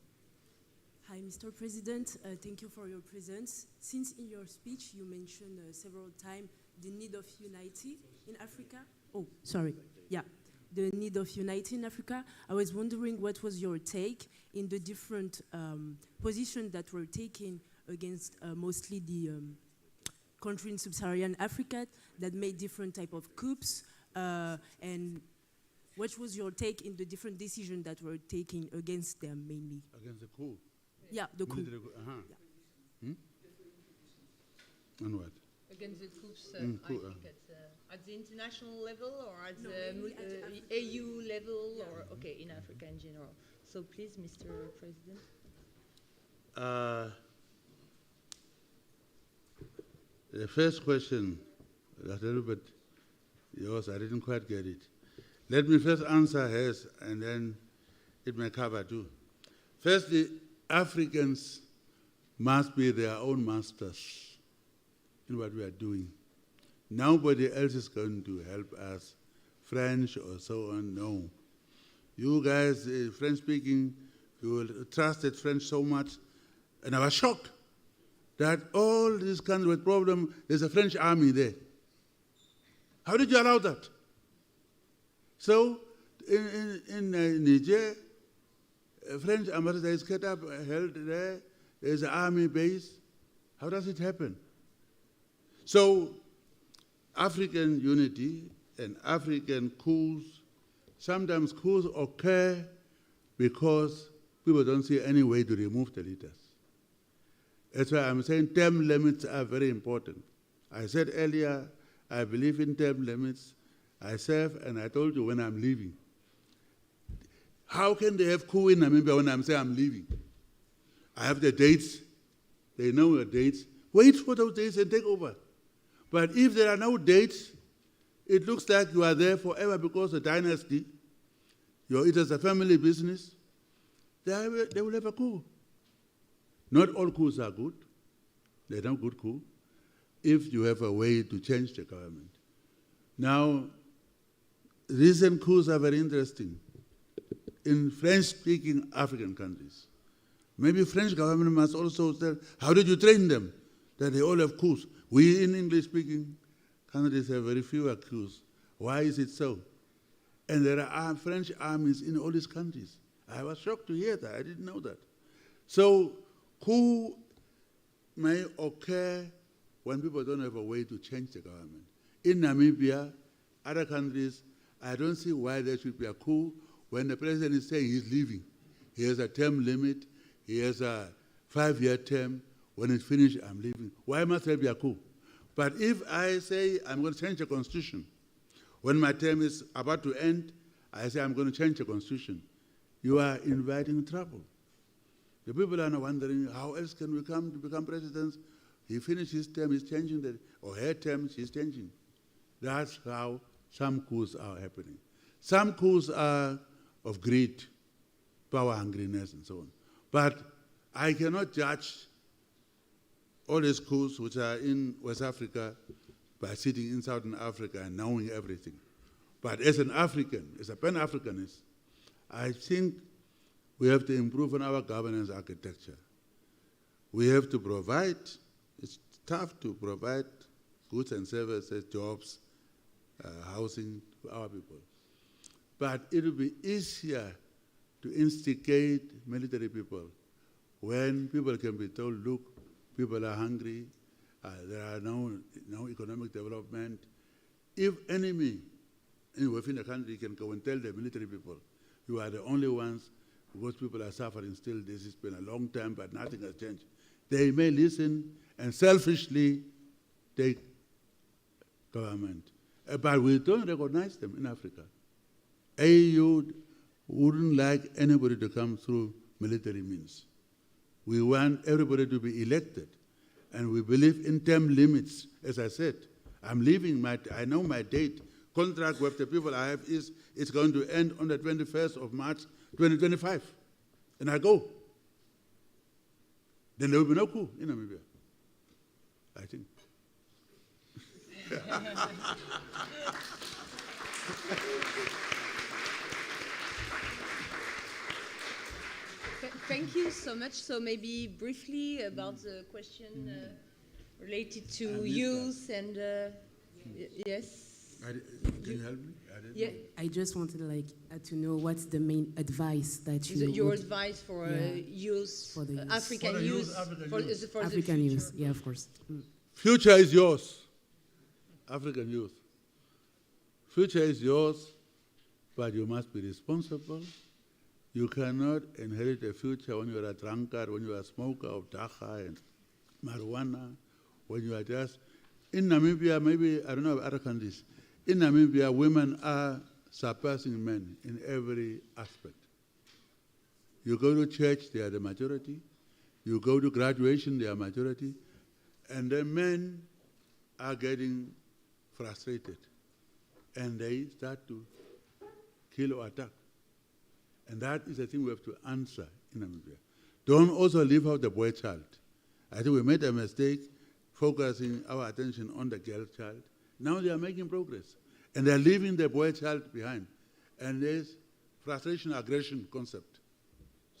Hi, Mr. President. Thank you for your presence. Since in your speech you mentioned several times the need of unity in Africa. Oh, sorry. Yeah, the need of unity in Africa. I was wondering what was your take in the different positions that were taken against mostly the country in sub-Saharan Africa that made different type of coups, and what was your take in the different decisions that were taken against them mainly? Against the coup? Yeah, the coup. Yeah. And what? Against the coups, I think at the international level or at the AU level, or okay, in Africa in general. So please, Mr. President. The first question, a little bit yours, I didn't quite get it. Let me first answer hers, and then it may cover too. Firstly, Africans must be their own masters in what we are doing. Nobody else is going to help us, French or so on, no. You guys, French-speaking, you trusted French so much, and I was shocked that all these countries with problems, there's a French army there. How did you allow that? So, in Niger, a French ambassador is held there, there's an army base. How does it happen? So, African unity and African coups, sometimes coups occur because people don't see any way to remove the leaders. That's why I'm saying term limits are very important. I said earlier, I believe in term limits. I serve, and I told you when I'm leaving. How can they have coup in Namibia when I'm saying I'm leaving? I have the dates. They know the dates. Wait for those dates and take over. But if there are no dates, it looks like you are there forever because the dynasty, it is a family business, they will have a coup. Not all coups are good. They're not good coup if you have a way to change the government. Now, recent coups are very interesting. In French-speaking African countries, maybe French government must also tell, how did you train them that they all have coups? We in English-speaking countries have very few coups. Why is it so? And there are French armies in all these countries. I was shocked to hear that. I didn't know that. So coup may occur when people don't have a way to change the government. In Namibia, other countries, I don't see why there should be a coup when the president is saying he's leaving. He has a term limit. He has a 5-year term. When it's finished, I'm leaving. Why must there be a coup? But if I say I'm going to change the constitution, when my term is about to end, I say I'm going to change the constitution, you are inviting trouble. The people are now wondering, how else can we come to become presidents? He finished his term, he's changing the, or her term, she's changing. That's how some coups are happening. Some coups are of greed, power hungriness, and so on. But I cannot judge all these coups which are in West Africa by sitting in Southern Africa and knowing everything. But as an African, as a Pan-Africanist, I think we have to improve on our governance architecture. We have to provide, it's tough to provide goods and services, jobs, housing to our people. But it will be easier to instigate military people when people can be told, look, people are hungry, there are no economic development. If enemy within the country can go and tell the military people, you are the only ones, because people are suffering still, this has been a long time, but nothing has changed. They may listen and selfishly take government. But we don't recognize them in Africa. AU wouldn't like anybody to come through military means. We want everybody to be elected. And we believe in term limits. As I said, I'm leaving I know my date. Contract with the people I have is it's going to end on the 21st of March, 2025. And I go. Then there will be no coup in Namibia, I think. Thank you so much. So maybe briefly about the question related to youth and yes. Can you help me? Yeah. I just wanted to know what's the main advice that you your advice for youth, for the African youth, for African youth. Yeah, of course. Future is yours, African youth. Future is yours, but you must be responsible. You cannot inherit a future when you are a drunkard, when you are a smoker of dacha and marijuana, when you are just... In Namibia, maybe, I don't know, other countries, in Namibia, women are surpassing men in every aspect. You go to church, they are the majority. You go to graduation, they are majority. And the men are getting frustrated. And they start to kill or attack. And that is the thing we have to answer in Namibia. Don't also leave out the boy child. I think we made a mistake focusing our attention on the girl child. Now they are making progress. And they are leaving the boy child behind. And there's frustration, aggression concept.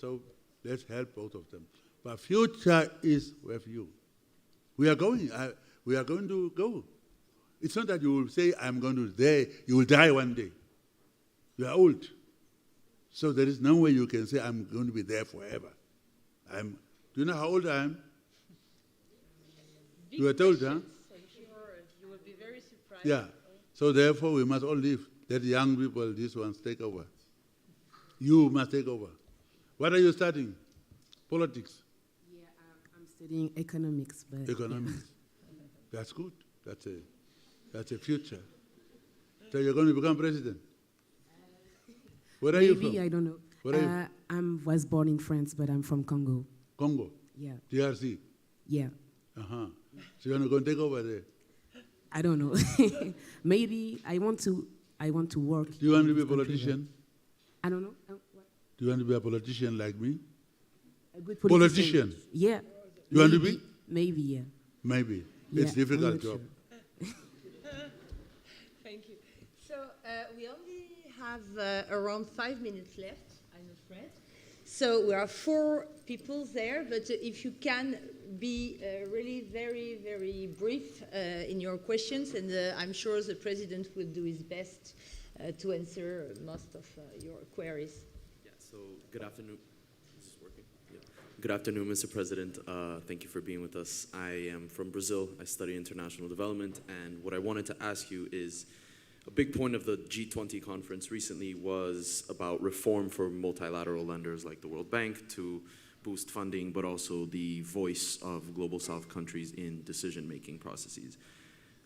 So let's help both of them. But future is with you. We are going. We are going to go. It's not that you will say, I'm going to die. You will die one day. You are old. So there is no way you can say, I'm going to be there forever. Do you know how old I am? You were told, huh? I'm sure you will be very surprised. Yeah. So therefore, we must all leave. Let young people, these ones, take over. You must take over. What are you studying? Politics? Yeah, I'm studying economics. But economics. Yeah. That's good. That's a future. So you're going to become president? Where are you from? Maybe, I don't know. Where are you? I was born in France, but I'm from Congo. Congo? Yeah. DRC? Yeah. Uh-huh. So you're going to go and take over there? I don't know. Maybe I want to work. Do you want to be a politician? I don't know. What? Do you want to be a politician like me? A good politician? You Yeah. want to be? Maybe, yeah. Maybe. Yeah, it's a difficult job. Sure. Thank you. So we only have around 5 minutes left, I'm afraid. So we are 4 people there, but if you can be really very, very brief in your questions, and I'm sure the President will do his best to answer most of your queries. Yeah, so good afternoon. Is this working? Yeah. Good afternoon, Mr. President. Thank you for being with us. I am from Brazil. I study international development, and what I wanted to ask you is, a big point of the G20 conference recently was about reform for multilateral lenders like the World Bank to boost funding, but also the voice of Global South countries in decision-making processes.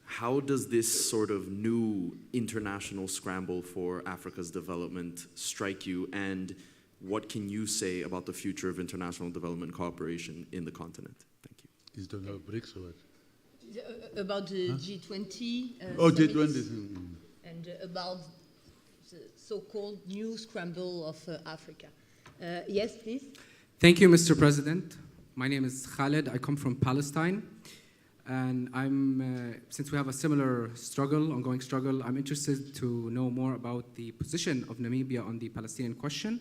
How does this sort of new international scramble for Africa's development strike you, and what can you say about the future of international development cooperation in the continent? Thank you. Is it about BRICS or what? About the G20. G20. And about the so-called new scramble of Africa. Yes, please. Thank you, Mr. President. My name is Khaled. I come from Palestine. And since we have a similar struggle, ongoing struggle, I'm interested to know more about the position of Namibia on the Palestinian question.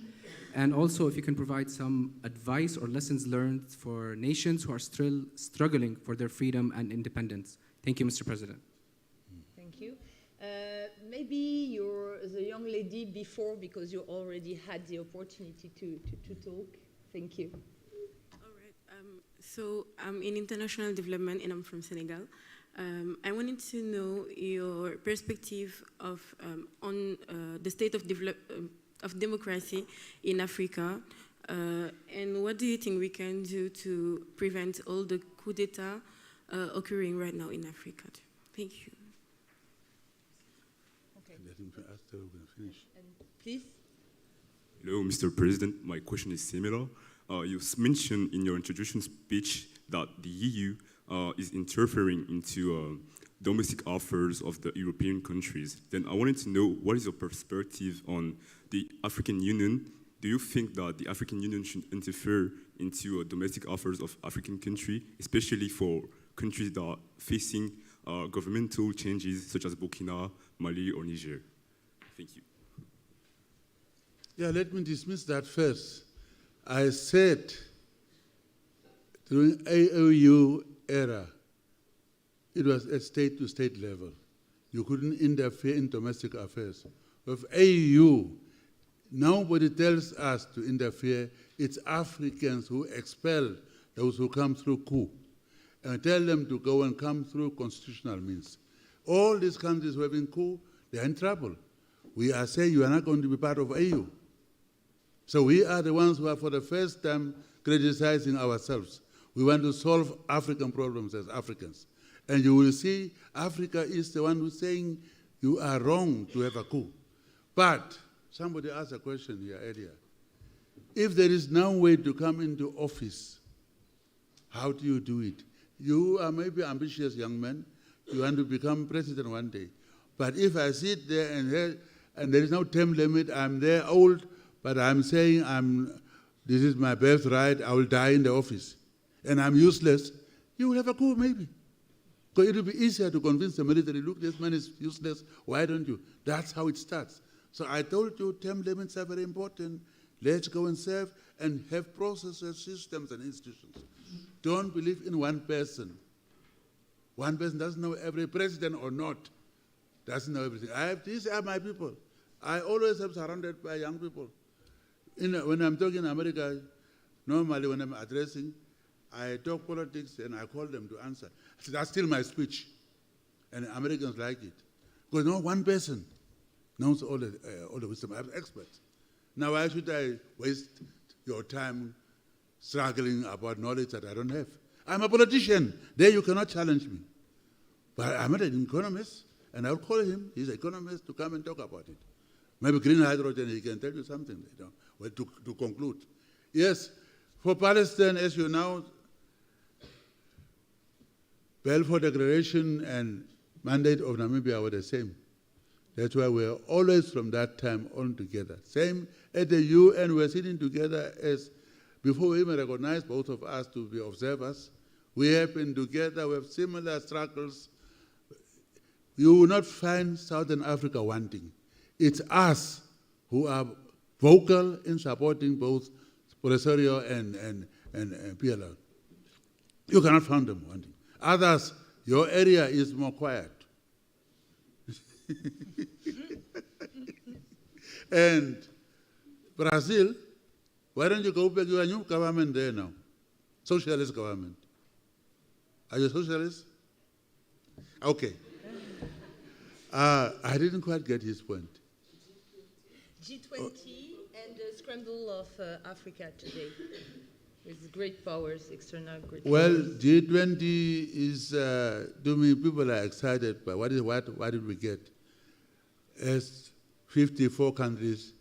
And also if you can provide some advice or lessons learned for nations who are still struggling for their freedom and independence. Thank you, Mr. President. Thank you. Maybe you're the young lady before, because you already had the opportunity to talk. Thank you. All right. So I'm in international development and I'm from Senegal. I wanted to know your perspective on the state of democracy in Africa, and what do you think we can do to prevent all the coup d'etat occurring right now in Africa? Thank you. Please. Hello, Mr. President. My question is similar. You mentioned in your introduction speech that the EU is interfering into domestic affairs of the European countries. Then I wanted to know, what is your perspective on the African Union? Do you think that the African Union should interfere into domestic affairs of African countries, especially for countries that are facing governmental changes such as Burkina, Mali, or Niger? Thank you. Yeah, let me dismiss that first. I said during AOU era, it was at state-to-state level. You couldn't interfere in domestic affairs. With AU, nobody tells us to interfere. It's Africans who expel those who come through coup and tell them to go and come through constitutional means. All these countries who have been coup, they're in trouble. We are saying you are not going to be part of AU. So we are the ones who are for the first time criticizing ourselves. We want to solve African problems as Africans. And you will see Africa is the one who's saying you are wrong to have a coup. But somebody asked a question here earlier. If there is no way to come into office, how do you do it? You are maybe ambitious young man. You want to become president one day. But if I sit there and there is no term limit, I'm there old, but I'm saying this is my birthright, I will die in the office, and I'm useless, you will have a coup maybe. Because it will be easier to convince the military, look, this man is useless, why don't you? That's how it starts. So I told you term limits are very important. Let's go and serve and have processes, systems, and institutions. Don't believe in one person. One person doesn't know every president or not. Doesn't know everything. These are my people. I always am surrounded by young people. When I'm talking in America, normally when I'm addressing, I talk politics and I call them to answer. So that's still my speech. And Americans like it. Because no one person knows all the wisdom. I have experts. Now why should I waste your time struggling about knowledge that I don't have? I'm a politician. There you cannot challenge me. But I'm not an economist, and I'll call him, he's an economist, to come and talk about it. Maybe green hydrogen, he can tell you something. Well, to conclude. Yes, for Palestine, as you know, Balfour Declaration and mandate of Namibia were the same. That's why we're always from that time on together. Same at the UN, we're sitting together as, before we even recognize both of us to be observers, we have been together, we have similar struggles. You will not find Southern Africa wanting. It's us who are vocal in supporting both Polisario and PLO. You cannot find them wanting. Others, your area is more quiet. And Brazil, why don't you go back? You are new government there now. socialist government. Are you a socialist? Okay. I didn't quite get his point. G20 and the scramble of Africa today, with great powers, external great Well, powers. G20 is people are excited, but what did we get? As 54 countries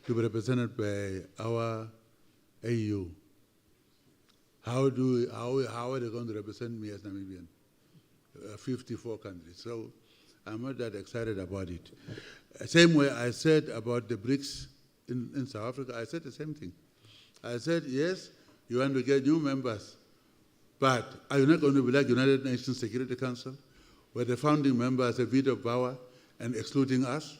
to be represented by our AU. How are they going to represent me as Namibian? 54 countries. So I'm not that excited about it. Same way I said about the BRICS in South Africa, I said the same thing. I said, yes, you want to get new members, but are you not going to be like United Nations Security Council, where the founding members have veto power and excluding us?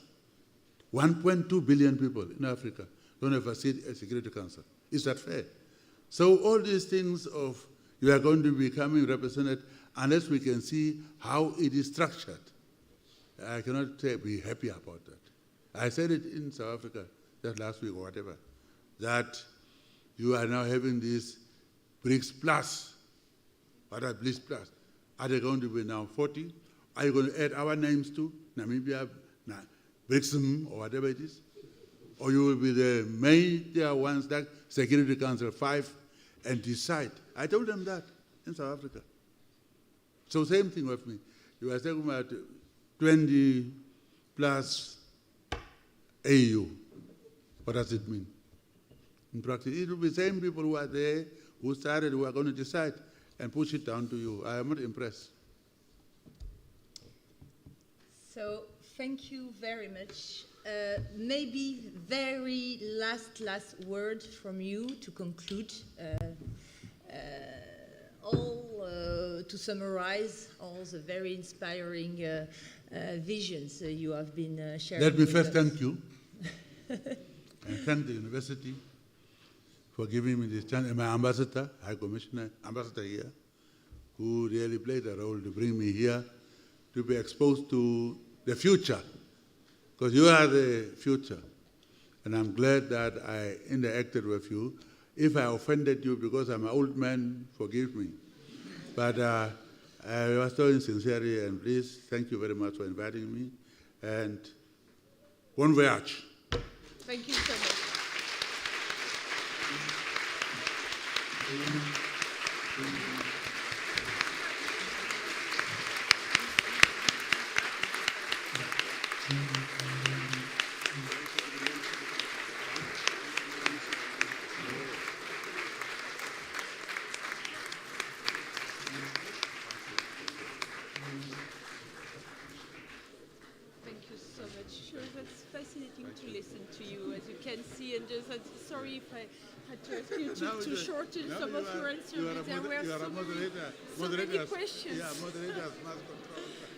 1.2 billion people in Africa don't have a seat at Security Council. Is that fair? So all these things of you are going to be becoming represented unless we can see how it is structured. I cannot be happy about that. I said it in South Africa just last week or whatever, that you are now having this BRICS Plus. What are BRICS Plus? Are they going to be now 40? Are you going to add our names to Namibia, BRICSM, or whatever it is? Or you will be the major ones like Security Council 5 and decide. I told them that in South Africa. So same thing with me. You are talking about 20 plus AU. What does it mean? In practice, it will be the same people who are there, who started, who are going to decide and push it down to you. I am not impressed. So thank you very much. Maybe very last word from you to conclude. To summarize all the very inspiring visions you have been sharing. Let me with first us. thank you and thank the university for giving me this chance, and my ambassador, High Commissioner, ambassador here, who really played a role to bring me here to be exposed to the future, because you are the future. And I'm glad that I interacted with you. If I offended you because I'm an old man, forgive me. But I was talking sincerely, and please, thank you very much for inviting me. And bon voyage. Thank you so much. Thank you so much. Sure, that's fascinating to listen to you, as you can see. And just, sorry if I had to ask you to shorten some of your answers. There were so many questions. Yeah, moderators must control.